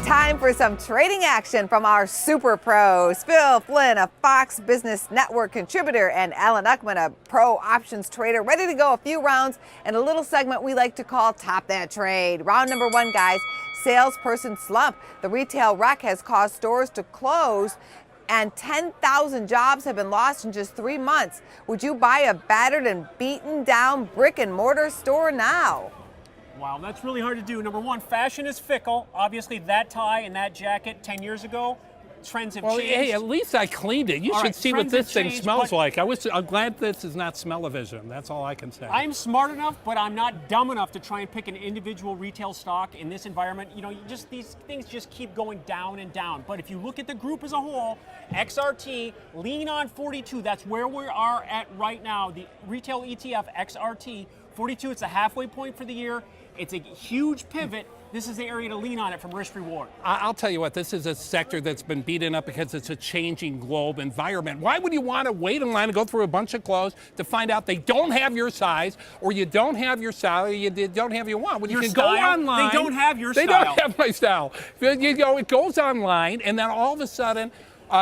Time for some trading action from our super pros. Phil Flynn, a Fox Business Network contributor, and Alan Uckman, a pro options trader, ready to go a few rounds in a little segment we like to call Top That Trade. Round number one, guys, salesperson slump. The retail wreck has caused stores to close, and 10,000 jobs have been lost in just 3 months. Would you buy a battered and beaten down brick and mortar store now? Wow, that's really hard to do. Number one, fashion is fickle. Obviously, that tie and that jacket 10 years ago, trends have changed. Hey, at least I cleaned it. You should see what this thing smells like. I'm glad this is not smell-o-vision. That's all I can say. I'm smart enough, but I'm not dumb enough to try and pick an individual retail stock in this environment. You know, these things just keep going down and down. But if you look at the group as a whole, XRT, lean on 42. That's where we are at right now. The retail ETF, XRT, 42, it's a halfway point for the year. It's a huge pivot. This is the area to lean on it from risk reward. I'll tell you what, this is a sector that's been beaten up because it's a changing globe environment. Why would you want to wait in line and go through a bunch of clothes to find out they don't have your size, or you don't have your style, or you don't have your want? When you can go online. They don't have your style. They don't have my style. It goes online, and then all of a sudden,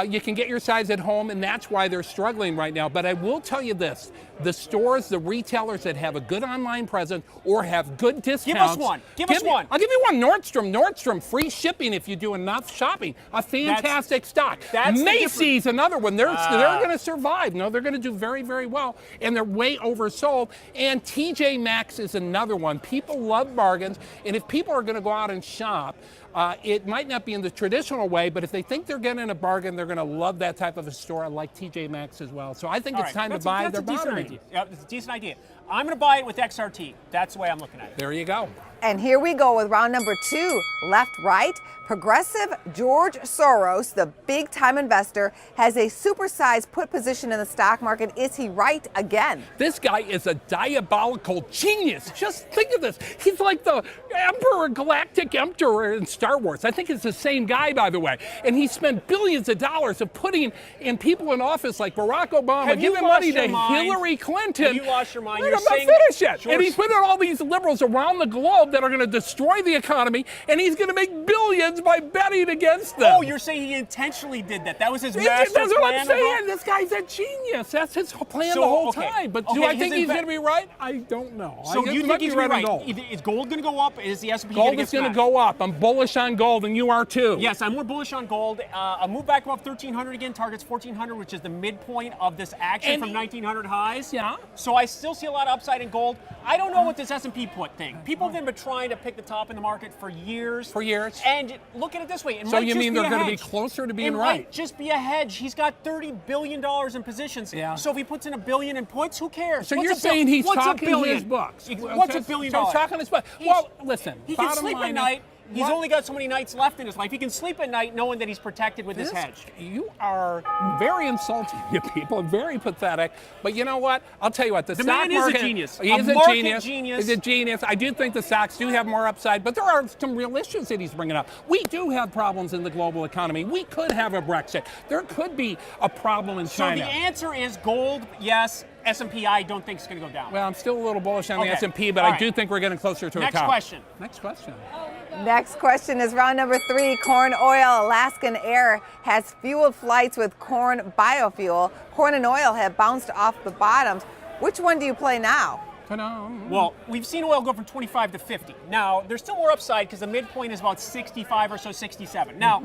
you can get your size at home, and that's why they're struggling right now. But I will tell you this, the stores, the retailers that have a good online presence or have good discounts. Give us one. Give us one. I'll give you one. Nordstrom, free shipping if you do enough shopping. A fantastic stock. Macy's, another one. They're going to survive. No, they're going to do very, very well. And they're way oversold. And TJ Maxx is another one. People love bargains. And if people are going to go out and shop, it might not be in the traditional way, but if they think they're getting a bargain, they're going to love that type of a store like TJ Maxx as well. So I think it's time to buy their bottom. Yeah, it's a decent idea. I'm going to buy it with XRT. That's the way I'm looking at it. There you go. And here we go with round number two, left, right. Progressive George Soros, the big-time investor, has a supersized put position in the stock market. Is he right again? This guy is a diabolical genius. Just think of this. He's like the Emperor, Galactic Emperor in Star Wars. I think it's the same guy, by the way. And he spent billions of dollars of putting in people in office like Barack Obama, giving money to Hillary Clinton. Have you lost your mind? I'm not finished yet. And he's putting all these liberals around the globe that are going to destroy the economy, and he's going to make billions by betting against them. Oh, you're saying he intentionally did that? That was his master plan? That's what I'm saying. This guy's a genius. That's his plan the whole time. But do I think he's going to be right? I don't know. So you think he's right? Is gold going to go up? Is the S&P going to get smashed? Gold is going to go up. I'm bullish on gold, and you are too. Yes, I'm more bullish on gold. I'll move back above 1,300 again. Target's 1,400, which is the midpoint of this action from 1,900 highs. Yeah. So I still see a lot of upside in gold. I don't know what this S&P put thing. People have been trying to pick the top in the market for years. And look at it this way. So you mean they're going to be closer to being right? It might just be a hedge. He's got $30 billion in positions. Yeah. So if he puts in $1 billion in puts, who cares? So you're saying he's talking his books? What's $1 billion? So he's talking his books. Well, listen. He can sleep at night. He's only got so many nights left in his life. He can sleep at night knowing that he's protected with his hedge. You are very insulting, you people, very pathetic. But you know what? I'll tell you what. The stock man market is a genius. He is a genius. He's a genius. I do think the stocks do have more upside, but there are some real issues that he's bringing up. We do have problems in the global economy. We could have a Brexit. There could be a problem in China. So the answer is gold, yes. S&P, I don't think it's going to go down. Well, I'm still a little bullish on the S&P, but I do think we're getting closer to a top. Next question. Next question. Next question is round number three. Corn Oil, Alaskan Air has fueled flights with corn biofuel. Corn and oil have bounced off the bottoms. Which one do you play now? Well, we've seen oil go from 25 to 50. Now, there's still more upside because the midpoint is about 65 or so, 67. Now,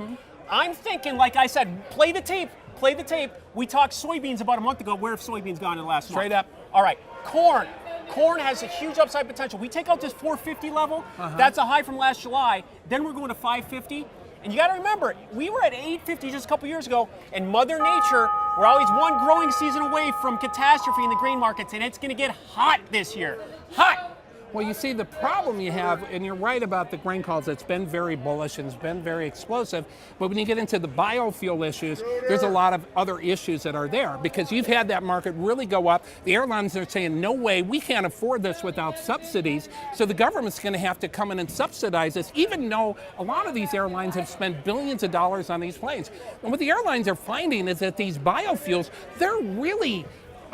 I'm thinking, like I said, play the tape. Play the tape. We talked soybeans about a month ago. Where have soybeans gone in the last month? Straight up. All right. Corn. Corn has a huge upside potential. We take out this 450 level. That's a high from last July. Then we're going to 550. And you got to remember, we were at 850 just a couple years ago, and Mother Nature, we're always one growing season away from catastrophe in the grain markets, and it's going to get hot this year. Hot! Well, you see, the problem you have, and you're right about the grain calls, it's been very bullish and it's been very explosive, but when you get into the biofuel issues, there's a lot of other issues that are there because you've had that market really go up. The airlines are saying, no way, we can't afford this without subsidies, so the government's going to have to come in and subsidize this, even though a lot of these airlines have spent billions of dollars on these planes. And what the airlines are finding is that these biofuels, they're really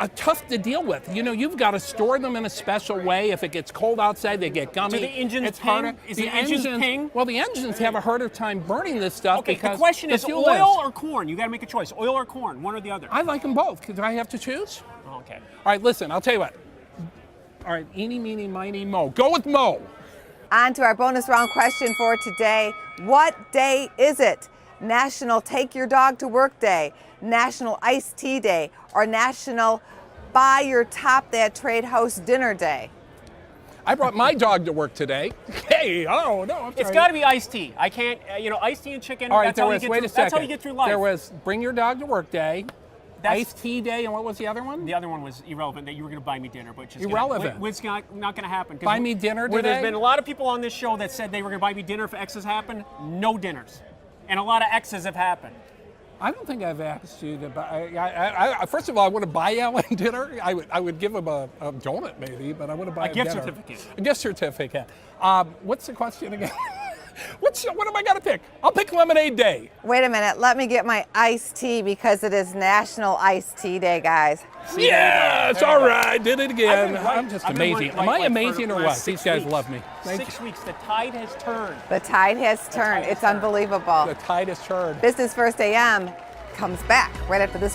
tough to deal with. You know, you've got to store them in a special way. If it gets cold outside, they get gummy. Do the engines it's ping? harder. Is the engines ping? Well, the engines have a harder time burning this stuff Okay, because the question is fuel oil or corn? You got to make a choice. Oil or corn, one or the other. I like them both. Could I have to choose? Okay. All right, listen, I'll tell you what. All right, eeny, meeny, miny, mo. Go with mo. On to our bonus round question for today. What day is it? National Take Your Dog to Work Day, National Iced Tea Day, or National Buy Your Top That Trade House Dinner Day? I brought my dog to work today. Hey, oh no, I'm sorry. It's got to be iced tea. I can't, iced tea and chicken. All right, that's how you get wait through, a second. That's how you get through life. There was Bring Your Dog to Work Day, That's- Iced Tea Day, and what was the other one? The other one was irrelevant, that you were going to buy me dinner, but just Irrelevant. It's not going to happen. 'Cause Buy me dinner where today? There's been a lot of people on this show that said they were going to buy me dinner if X's happened. No dinners. And a lot of X's have happened. I don't think I've asked you to buy. First of all, I want to buy Alan dinner. I would give him a donut maybe, but I want to buy A gift dinner. certificate. A gift certificate. What's the question again? What am I gonna pick? I'll pick Lemonade Day. Wait a minute, let me get my iced tea because it is National Iced Tea Day, guys. Yes, all right, did it again. I've been right- I'm just I've been amazing. right Am I like amazing for or the what? last These 6 guys weeks. love me. Thank 6 weeks. The tide has turned. The tide has turned. It's unbelievable. you. The tide has turned. Business First AM comes back right after this.